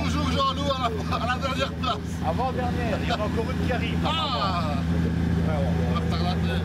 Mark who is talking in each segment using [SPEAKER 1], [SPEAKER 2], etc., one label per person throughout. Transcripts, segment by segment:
[SPEAKER 1] Toujours Jean-Loup à la dernière place.
[SPEAKER 2] Avant-dernière, il y en a encore une qui arrive.
[SPEAKER 1] Ah, on va retarder.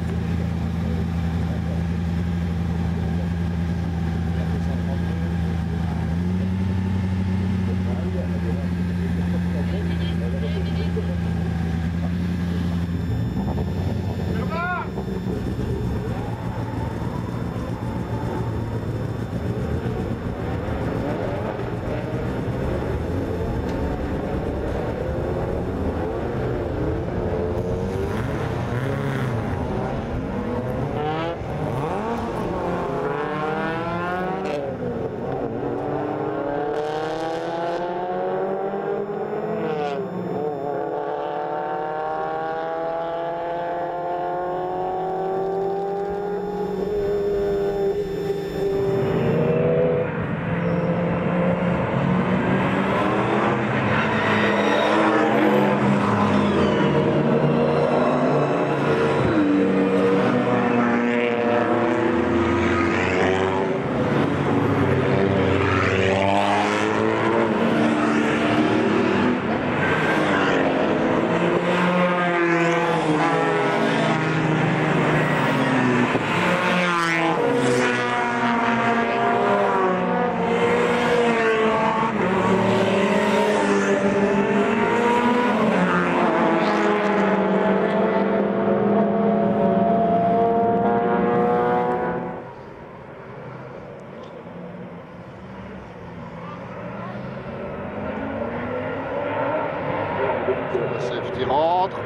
[SPEAKER 1] Le safety rentre.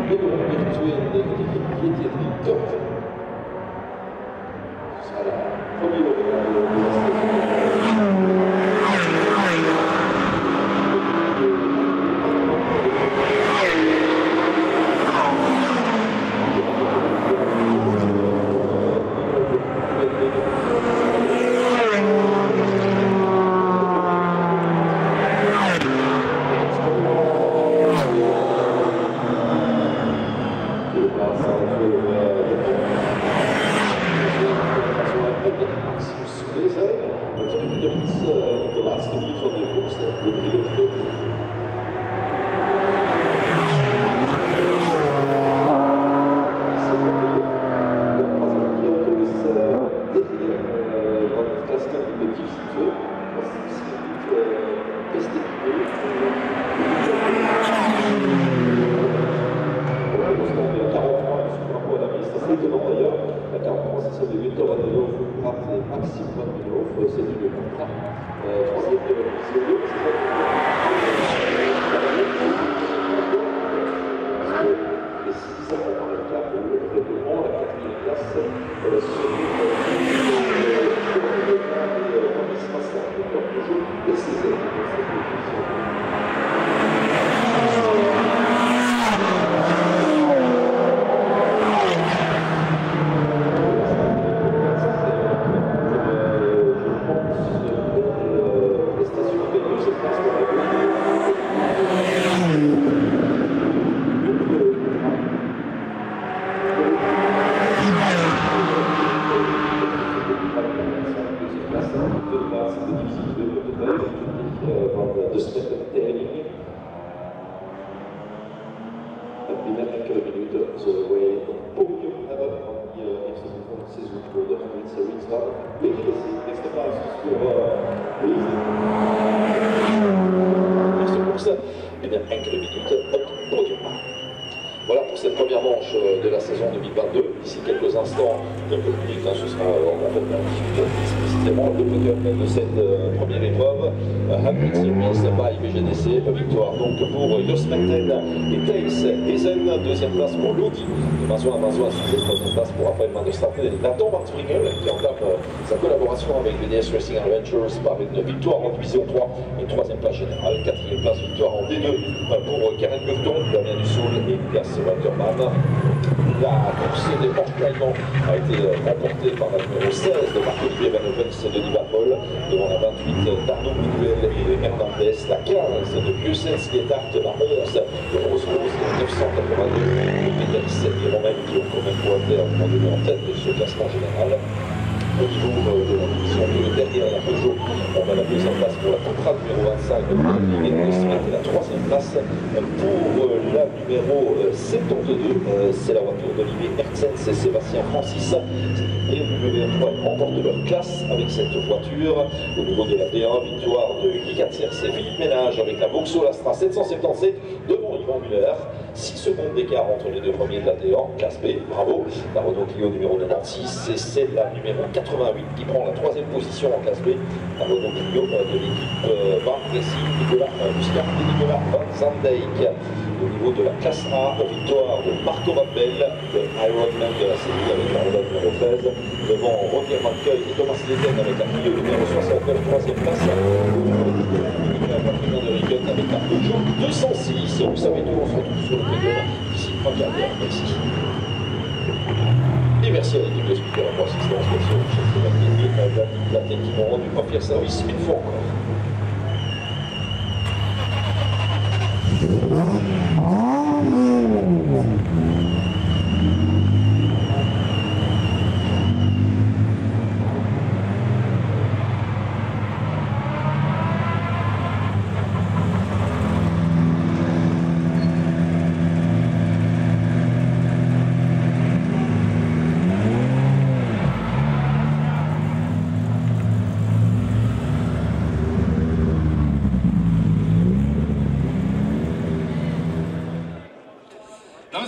[SPEAKER 3] numéro virtuel de l'équipe piétinerie top. Ce sera la première de la saison. De laatste minuut van de koers, de drie. C'est du contrat. Troisième de la mission, les 6 ans dans le cadre du règlement, la quatrième place, celui de la sixième. De semaine terminée. Binnen enkele minuten zullen wij een podium hebben van die eerste seizoen voor de Hamid Series. Maar weet je, dat is de eerste plaats voor deze eerste course. Binnen enkele minuten het podium. Voilà pour cette première manche de la saison 2022. D'ici quelques instants, quelques minutes, ce sera en fait précisément le podium de cette première épreuve. Hamid Series by BGDC, victoire donc pour Josmenten et Thijs Ezen, deuxième place pour Lodi, Vincent à troisième place pour Raphaël Van der Stappen et Nathan Martringel qui entame sa collaboration avec VDS Racing Adventures par une victoire en division 3 et troisième place générale, quatrième place victoire en D2 pour Karen Burton, Damien Dussault et Gas Walterman. La course des Porte-Caïman a été remportée par la numéro 16 de Marc-Olivier Van Ovens et Denis Barpol, devant la 28 d'Arnaud Miguel et Hernandez, la 15 de Piusens Lietart, la 11 de Rose Rose, 982 de Pétex et Romain qui ont quand même pointé en donné en tête de ce classement général. Au niveau de la division 2, derrière la Peugeot, on a la deuxième place pour la Tundra numéro 25 et la troisième place pour la numéro 72. C'est la voiture d'Olivier Hertzens et Sébastien Francis. Et le 3 remportent leur classe avec cette voiture. Au niveau de la D1, victoire de Guy Katzer, c'est Philippe Ménage avec la Vauxhall Astra 777 devant Yvan Muller. 6 secondes d'écart entre les deux premiers de la D1, classe B, bravo. La Renault Clio numéro 96 et c'est la numéro 88 qui prend la troisième position en classe B. La Renault Clio de l'équipe Van Racing, Nicolas Muscat et Nicolas Van Zandijk. Au niveau de la classe A, victoire de Marco Rabbel, de Ironman de la série avec la Honda numéro 13, devant Roger Marqueuil et Thomas Leden avec la Clio numéro 69, troisième place. La Patrimoine de Rigon avec la Peugeot 206. Vous savez tout, on se retrouve sur le podium d'ici 3 quarts d'heure. Merci. Et merci à l'équipe de speaker pour l'assistance, merci au chef de la technique qui m'ont rendu un fier service une fois encore.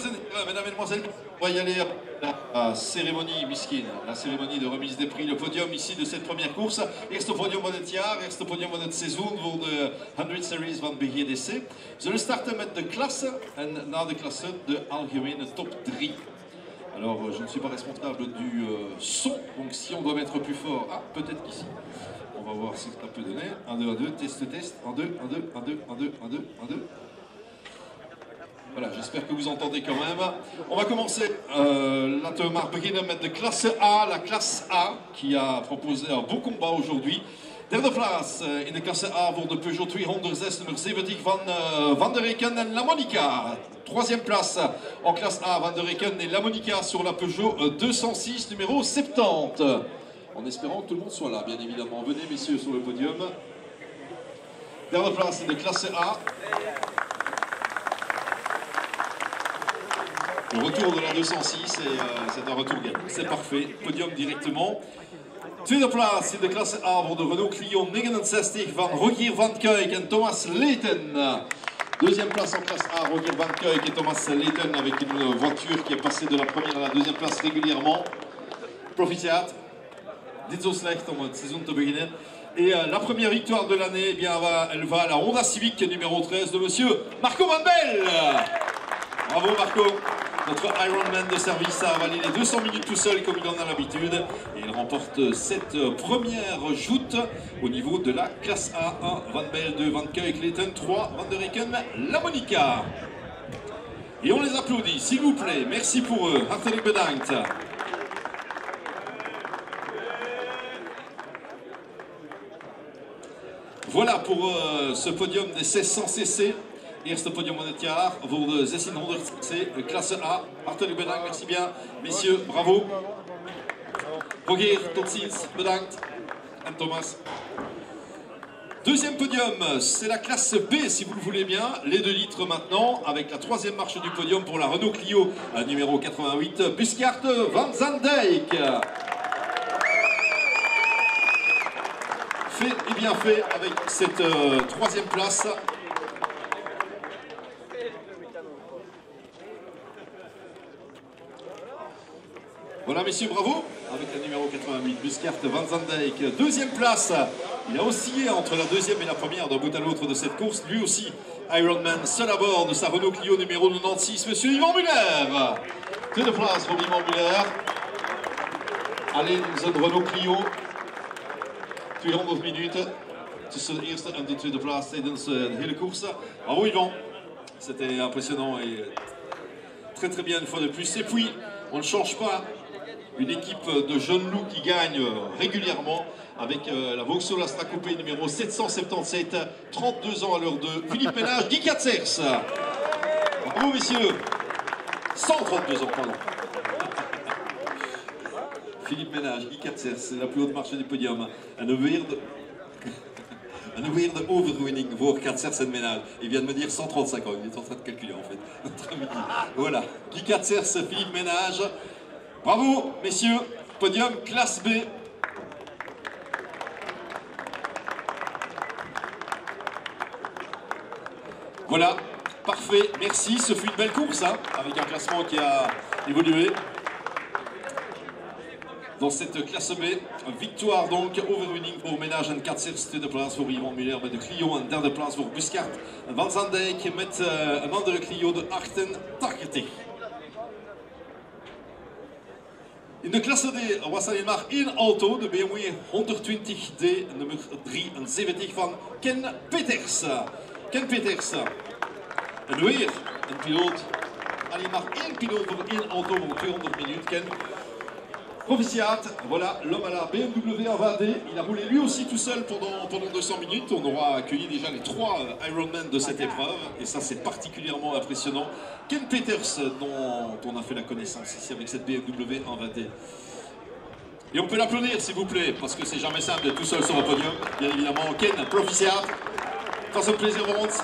[SPEAKER 4] mesdames et mesdemoiselles, on va y aller à la cérémonie Miskin, la cérémonie de remise des prix, le podium ici de cette première course. Eerste podium van het jaar, eerste podium van het seizoen voor de 100 Series van BGDC. We zullen starten met de klasse en na de klasse de algemene top 3. Alors, je ne suis pas responsable du son, donc si on doit mettre plus fort, ah, peut-être qu'ici. On va voir ce que ça peut donner. 1, 2, 1, 2, test, test, 1, 2, 1, 2, 1, 2, 1, 2, 1, 2, 1, 2. Voilà, j'espère que vous entendez quand même. On va commencer, laten we maar beginnen met de klasse A, la classe A, qui a proposé un beau combat aujourd'hui. Derde plaats in de klasse A voor de Peugeot 206, nummer 70 van der Reken en La Monica. Troisième place en classe A, Van der Reken et La Monica sur la Peugeot 206, numéro 70. En espérant que tout le monde soit là, bien évidemment. Venez, messieurs, sur le podium. Derde place de klasse A. Le retour de la 206 et c'est un retour gagnant. C'est parfait, podium directement. Tweede plaats in de klasse A voor de Renault Clio 69 van Rogier van Kuijk en Thomas Leyten. Deuxième place en classe A, Rogier van Kuijk et Thomas Leyten avec une voiture qui est passée de la première à la deuxième place régulièrement. Proficiat. Niet zo slecht om het seizoen te beginnen. Et la première victoire de l'année, eh bien, elle va à la Honda Civic numéro 13 de monsieur Marco Van Belle. Bravo Marco. Notre Ironman de service a avalé les 200 minutes tout seul comme il en a l'habitude. Et il remporte cette première joute au niveau de la classe A. 1, Van Belle, 2, Van Kuijk, Leyten, 3, Van der Reken, La Monica. Et on les applaudit, s'il vous plaît. Merci pour eux. Hartelijk bedankt. Voilà pour ce podium des 1600 cc. Eerste podium van het jaar voor de 1600 cc, klasse A. Hartelijk bedankt, merci bien. Messieurs, bravo. Rogier, tot ziens, bedankt. En Thomas. Deuxième podium, c'est la classe B, si vous le voulez bien. Les 2 litres maintenant, avec la troisième marche du podium pour la Renault Clio, numéro 88, Buskart Van Zandijk. Fait et bien fait avec cette troisième place. Voilà messieurs, bravo, avec le numéro 88, Buskart Van Zandijk. Deuxième place, il a oscillé entre la deuxième et la première d'un bout à l'autre de cette course. Lui aussi, Ironman, seul à bord de sa Renault Clio numéro 96, monsieur Yvan Muller. Tweede place voor Yvan Muller. Alleen zijn Renault Clio. 200 minuten tussen de eerste en de tweede plaats tijdens de hele koers. Bravo Yvan, c'était impressionnant et très très bien une fois de plus. Et puis, on ne change pas. Une équipe de jeunes loups qui gagne régulièrement avec la Vauxhall Astra Coupé numéro 777, 32 ans à l'heure de Philippe Ménage, Guy Katzers. Bravo messieurs, 132 ans, pardon. Philippe Ménage, Guy Katzers, c'est la plus haute marche du podium. Een weird overwinning voor Katzers en Ménage. Il vient de me dire 135 ans, il est en train de calculer en fait. Notre ami. Voilà, Guy Katzers, Philippe Ménage. Bravo, messieurs, podium classe B. Voilà, parfait, merci. Ce fut une belle course, hein, avec un classement qui a évolué. Dans cette classe B, victoire donc, overwinning voor Ménage en Katzers. Tweede plaats voor Yvan Muller met de Clio. En derde plaats voor Buskart Van Zandijk met een andere Clio de 88. In de klasse D was er maar 1 auto, de BMW 120D nummer 73 van Ken Peters. Ken Peters. En weer een piloot. Alleen maar 1 piloot voor 1 auto voor 200 minuten. Ken. Proficiat, voilà, l'homme à la BMW en VAD. Il a roulé lui aussi tout seul pendant 200 minutes. On aura accueilli déjà les 3 Ironman de cette épreuve. Et ça, c'est particulièrement impressionnant. Ken Peters, dont on a fait la connaissance ici avec cette BMW en VAD. Et on peut l'applaudir, s'il vous plaît, parce que c'est jamais simple d'être tout seul sur un podium. Bien évidemment, Ken, proficiat. Het was een plezier voor ons.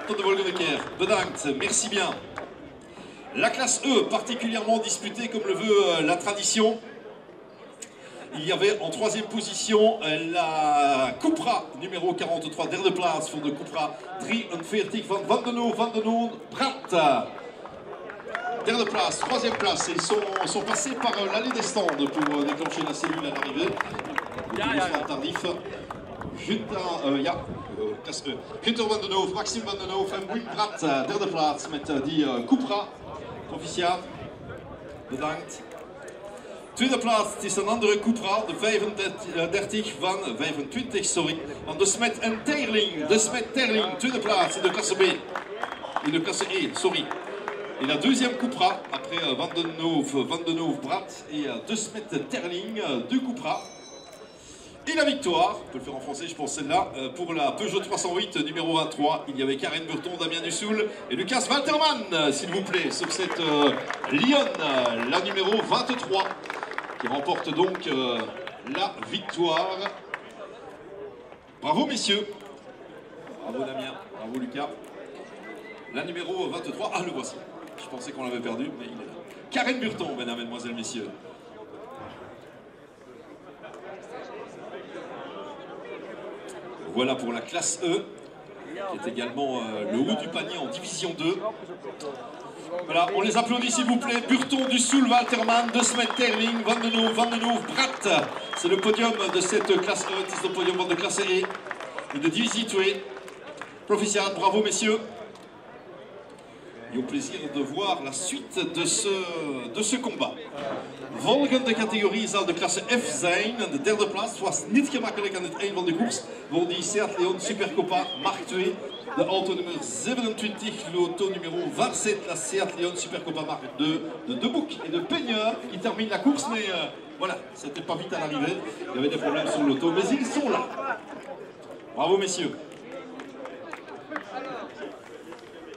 [SPEAKER 4] Tot de volgende keer. Bedankt, merci bien. La classe E, particulièrement disputée comme le veut la tradition. Il y avait en troisième position la Cupra numéro 43, derde plaats voor de Cupra 43 van Van den Noon Brandt. dernière place, troisième place. Ils sont passés par l'allée des stands pour déclencher la cellule à l'arrivée. Tardif. Günther van den Hoof, Maxime van den Hoof en Wim Brad, derde plaats met die Cupra. Proficiat, bedankt. Tweede plaats, het is een andere Cupra, de 25 van de Smet en Terling. De Smet Terling, tweede plaats in de klasse B. In de klasse E, sorry. Et la deuxième Cupra, après Van den Hoof, Brad et De Smet Terling, deux Cupra. Et la victoire, on peut le faire en français je pense celle-là, pour la Peugeot 308 numéro 23, il y avait Karen Burton, Damien Dussoul et Lucas Waltermann, s'il vous plaît, sur cette Lyon, la numéro 23, qui remporte donc la victoire. Bravo messieurs, bravo Damien, bravo Lucas. La numéro 23, ah le voici, je pensais qu'on l'avait perdu, mais il est là. Karen Burton, mesdames, mesdemoiselles, messieurs. Voilà pour la classe E, qui est également le haut du panier en division 2. Voilà, on les applaudit s'il vous plaît. Burton, Dussoul, Waltermann, De Smet, Terling, Van den Hoof, Brad. C'est le podium de cette classe E, c'est le podium de classe E et de divisie 2. Proficiat, bravo messieurs. Et au plaisir de voir la suite de ce combat. Volgende categorie zal de klasse F zijn. De derde plaats. Het was niet gemakkelijk aan het eind van de koers voor die Seat Leon Supercopa Mark II. De auto nummer 27, l'auto numéro 27, la Seat Leon Supercopa Mark II de Debouc et de Peigneur qui termine la course. Mais voilà, c'était pas vite à l'arrivée. Il y avait des problèmes sur l'auto, mais ils sont là. Bravo messieurs.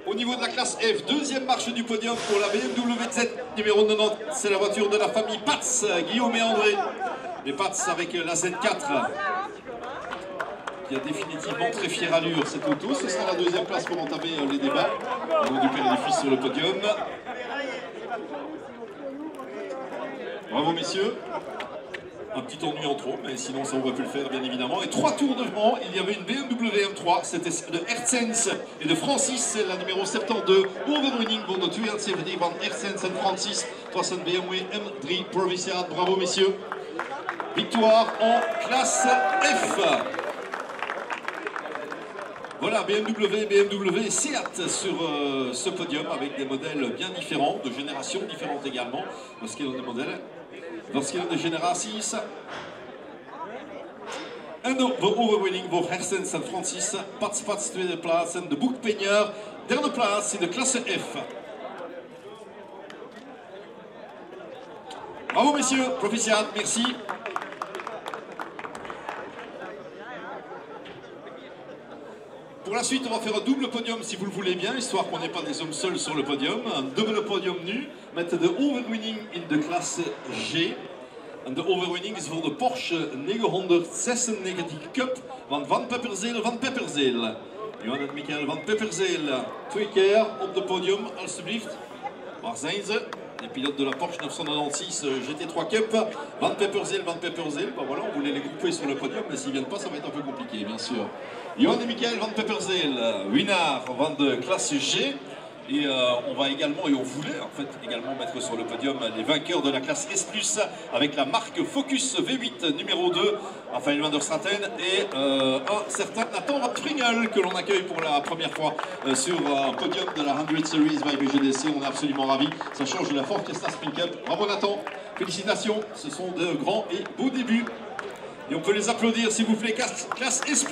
[SPEAKER 4] Au niveau de la classe F, deuxième marche du podium pour la BMW Z numéro 90. C'est la voiture de la famille Pats, Guillaume et André. Les Pats avec la Z4 qui a définitivement très fière allure cette auto. Ce sera la deuxième place pour entamer les débats. Au nom du père et du fils sur le podium. Bravo messieurs. Un petit ennui en trop, mais sinon ça aurait pu le faire bien évidemment. Et 3 tours devant, il y avait une BMW M3, c'était celle de Hertzens et de Francis, c'est la numéro 72. Overwinning voor de 72 van Hertzens en Francis. Het was een BMW M3 Proficiat, bravo messieurs. Victoire en classe F. Voilà, BMW et Seat sur ce podium avec des modèles bien différents, de générations différentes également, parce qu'il y a des modèles. Verschillende generaties. En de overwinning voor Hertzens en Francis. Pats tweede plaats en de Boek Peigneur derde plaats in de klasse F. Bravo messieurs, proficiat, merci. Pour la suite, on va faire un double podium si vous le voulez bien, histoire qu'on n'ait pas des hommes seuls sur le podium. Un double podium nu met de overwinning in de klasse G. En de overwinning is voor de Porsche 996 Cup van Pepperzeel van Pepperzeel. Johan en Michael van Pepperzeel. 2 keer op de podium, alsjeblieft. Waar zijn ze? Les pilotes de la Porsche 996 GT3 Cup, Van Pepperzeel. Ben voilà, on voulait les grouper sur le podium, mais s'ils ne viennent pas, ça va être un peu compliqué, bien sûr. Johan et Michael Van Pepperzeel, winner van de classe G. Et on va également, et on voulait en fait également mettre sur le podium les vainqueurs de la classe S+, avec la marque Focus V8 numéro 2, Raphaël van der Straten et un certain Nathan Pringel que l'on accueille pour la première fois sur un podium de la 100 Series by BGDC. On est absolument ravis, ça change de la Ford Fiesta Spin Cup. Bravo Nathan, félicitations, ce sont de grands et beaux débuts. Et on peut les applaudir s'il vous plaît, classe S+,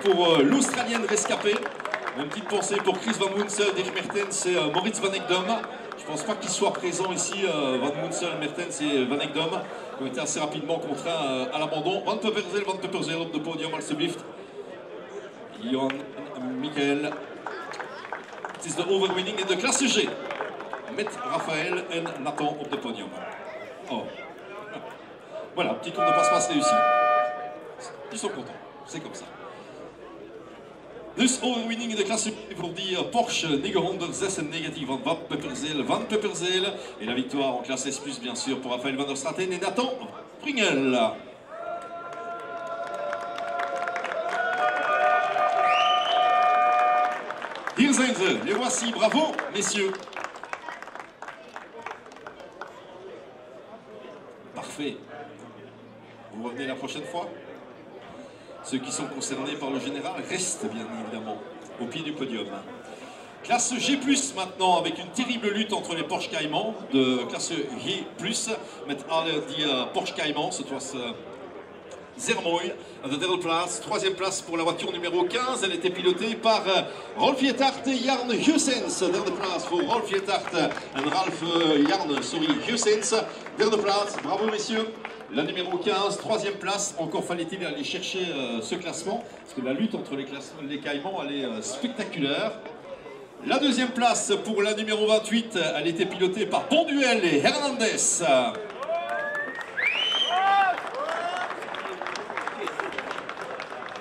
[SPEAKER 4] pour l'Australienne rescapée. Une petite pensée pour Chris Van Munsel, Dirk Mertens et Moritz Van Ekdom. Je ne pense pas qu'ils soient présents ici, Van Munsel, Mertens et Van Ekdom, qui ont été assez rapidement contraints à l'abandon. Van Pepperzeel op de podium, alsjeblieft. Johan, Michael. Het is de overwinning in de klasse G. Met Raphaël en Nathan op de podium. Oh. Voilà, petit tour de passe-passe réussi. Ils sont contents, c'est comme ça. Dus overwinning in de klasse voor die Porsche 996 van Pepperzeel. Et la victoire en classe S+, bien sûr, pour Raphaël van der Straten et Nathan Pringel. Hier zijn ze, les voici, bravo, messieurs. parfait. Vous revenez la prochaine fois. Ceux qui sont concernés par le général restent bien évidemment au pied du podium. Classe G+, maintenant, avec une terrible lutte entre les Porsche Cayman de classe G+, met alle die Porsche Cayman, het was zeer mooi. À la derde place, troisième place pour la voiture numéro 15, elle était pilotée par Rolf Jettart et Jarn Hussens. Derde place pour Rolf Jettart et Ralf Hussens. Derde place, bravo messieurs. La numéro 15, troisième place, encore fallait-il aller chercher ce classement, parce que la lutte entre les Caïmans, elle est spectaculaire. La deuxième place pour la numéro 28, elle était pilotée par Bonduel et Hernandez.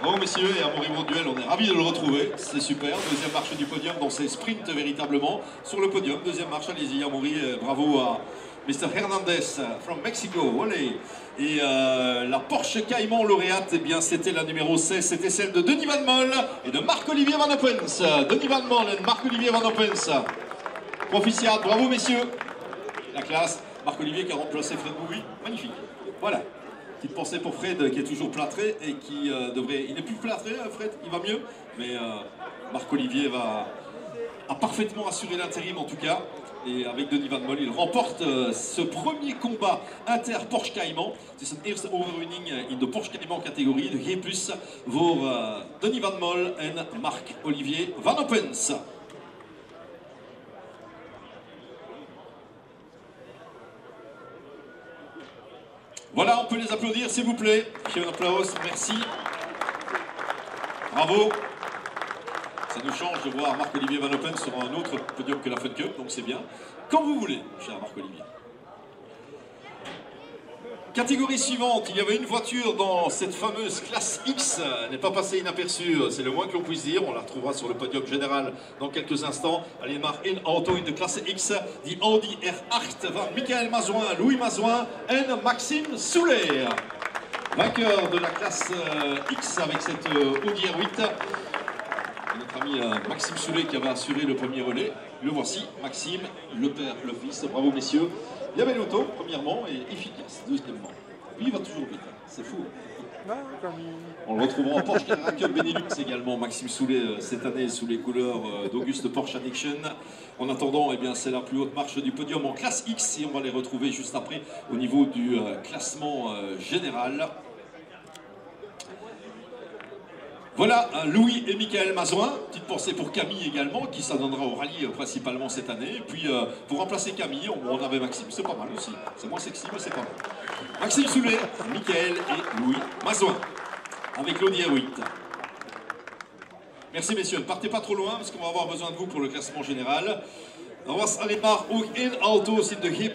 [SPEAKER 4] Bon messieurs, et Amaury Bonduel, on est ravis de le retrouver, c'est super. Deuxième marche du podium dans ses sprints véritablement. Sur le podium, deuxième marche, allez-y Amaury, bravo à Mr. Hernandez from Mexico, allez. Et la Porsche Cayman lauréate, eh bien c'était la numéro 16, c'était celle de Denis Van Mol et de Marc-Olivier Van Oppens. Denis Van Mol et Marc-Olivier Van Oppens. Proficiat, bravo messieurs. La classe, Marc-Olivier qui a remplacé Fred Bouy, magnifique. Voilà. Petite pensée pour Fred qui est toujours plâtré et qui devrait... Il n'est plus plâtré, Fred, il va mieux. Mais Marc-Olivier a parfaitement assuré l'intérim en tout cas. Et avec Denis Van Mol, il remporte ce premier combat inter-Porsche Cayman. C'est een eerste overwinning in de Porsche Cayman catégorie de G+, voor Denis Van Mol et Marc-Olivier Van Oppens. Voilà, on peut les applaudir s'il vous plaît. Un applaus, merci. Bravo. Ça nous change de voir Marc-Olivier Van Oppens sur un autre podium que la Fun Cup, donc c'est bien. Quand vous voulez, cher Marc-Olivier. Catégorie suivante, il y avait une voiture dans cette fameuse classe X, elle n'est pas passée inaperçue, c'est le moins que l'on puisse dire, on la retrouvera sur le podium général dans quelques instants. Allez, maar in auto in de classe X, die Audi R8 van Michael Mazouin, Louis Mazouin et Maxime Soulet. Vainqueur de la classe X avec cette Audi R8. Notre ami Maxime Soulet qui avait assuré le premier relais. Le voici, Maxime, le père, le fils. Bravo messieurs. Il y avait l'auto, premièrement, et efficace, deuxièmement. Lui, il va toujours vite, c'est fou. On le retrouvera en Porsche Caracal Benelux également, Maxime Soulet, cette année sous les couleurs d'Auguste Porsche Addiction. En attendant, eh bien, c'est la plus haute marche du podium en classe X et on va les retrouver juste après au niveau du classement général. Voilà, Louis et Michael Mazouin, petite pensée pour Camille également, qui s'adonnera au rallye principalement cette année. Et puis pour remplacer Camille, on avait Maxime, c'est pas mal aussi. C'est moins sexy, mais c'est pas mal. Maxime Soulet, Michael et Louis Mazouin, avec l'Audi R8. Merci messieurs, ne partez pas trop loin, parce qu'on va avoir besoin de vous pour le classement général. Er was alleen maar ook één auto's in de G++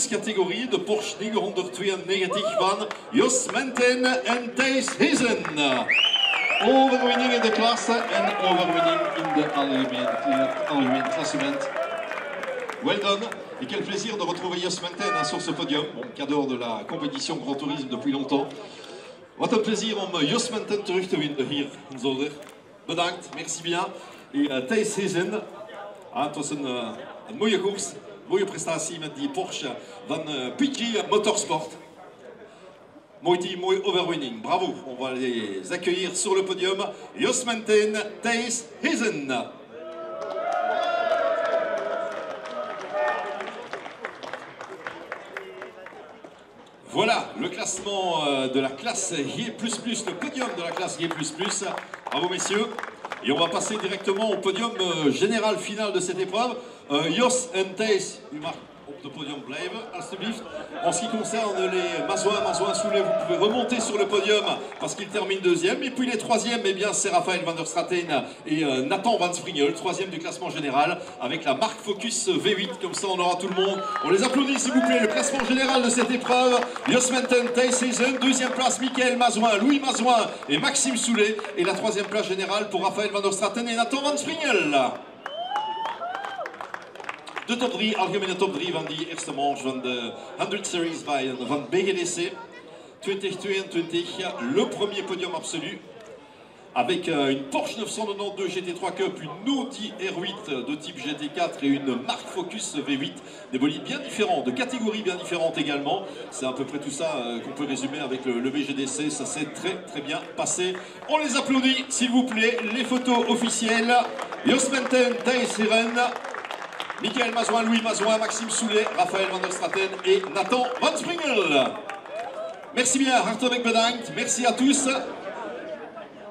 [SPEAKER 4] categorie, de Porsche 992 van Jos Menten en Thijs Hezen. Overwinning in de klasse en overwinning in de algemeen klassement. Well done. Et quel plaisir de retrouver Jos Menten sur ce podium. Bon, cadre de la compétition Grand Tourisme depuis longtemps. Wat een plezier om Jos Menten terug te vinden hier in Zolder. Bedankt, merci bien. Et Thijs Hezen, het was een mooie koers, mooie prestatie met die Porsche van PG Motorsport. Mooi team, mooi overwinning. Bravo, on va les accueillir sur le podium. Jos Menten, Thijs Hezen. Voilà le classement de la classe G++, le podium de la classe G++. Bravo messieurs. Et on va passer directement au podium général final de cette épreuve. Jos en Thijs, u mag op het podium blijven, alsjeblieft. En ce qui concerne les Mazouin Soulet, vous pouvez remonter sur le podium parce qu'ils terminent deuxième. Et puis les troisièmes, eh bien, c'est Raphaël van der Straten et Nathan Van Springel, troisième du classement général, avec la marque Focus V8. Comme ça, on aura tout le monde. On les applaudit, s'il vous plaît. Le classement général de cette épreuve, Jos Menten, Thijs Hezen. Deuxième place, Michael Mazouin, Louis Mazouin et Maxime Soulet. Et la troisième place générale pour Raphaël van der Straten et Nathan Van Springel. De top 3, algemene top 3 van die eerste manche van de 100 Series van BGDC 2022. Le premier podium absolu avec une Porsche 992 GT3 Cup, une Audi R8 de type GT4 et une Mark Focus V8, des bolides bien différents, de catégories bien différentes également. C'est à peu près tout ça qu'on peut résumer avec le VGDC, ça s'est très bien passé. On les applaudit s'il vous plaît, les photos officielles. Jos Menten, Thijs Heren, Michael Mazouin, Louis Mazouin, Maxime Soulet, Raphaël Van der Straten et Nathan Van Springel. Merci bien, hartelijk bedankt, merci à tous.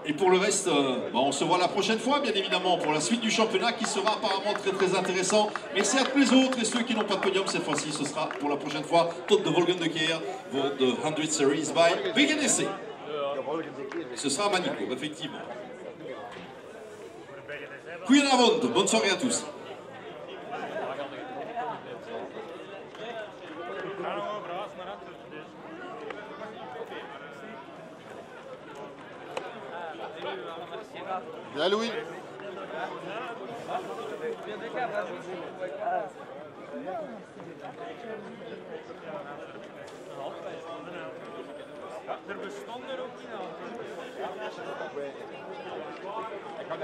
[SPEAKER 4] Et pour le reste, on se voit la prochaine fois, bien évidemment, pour la suite du championnat qui sera apparemment très intéressant. Merci à tous les autres et ceux qui n'ont pas de podium cette fois-ci, ce sera pour la prochaine fois. Tot de volgende keer voor de 100 Series by VGDC. Ce sera à Manicourt, effectivement. Goedenavond, bonne soirée à tous.
[SPEAKER 1] Bien Louis.
[SPEAKER 2] Er bestond er ook niet aan.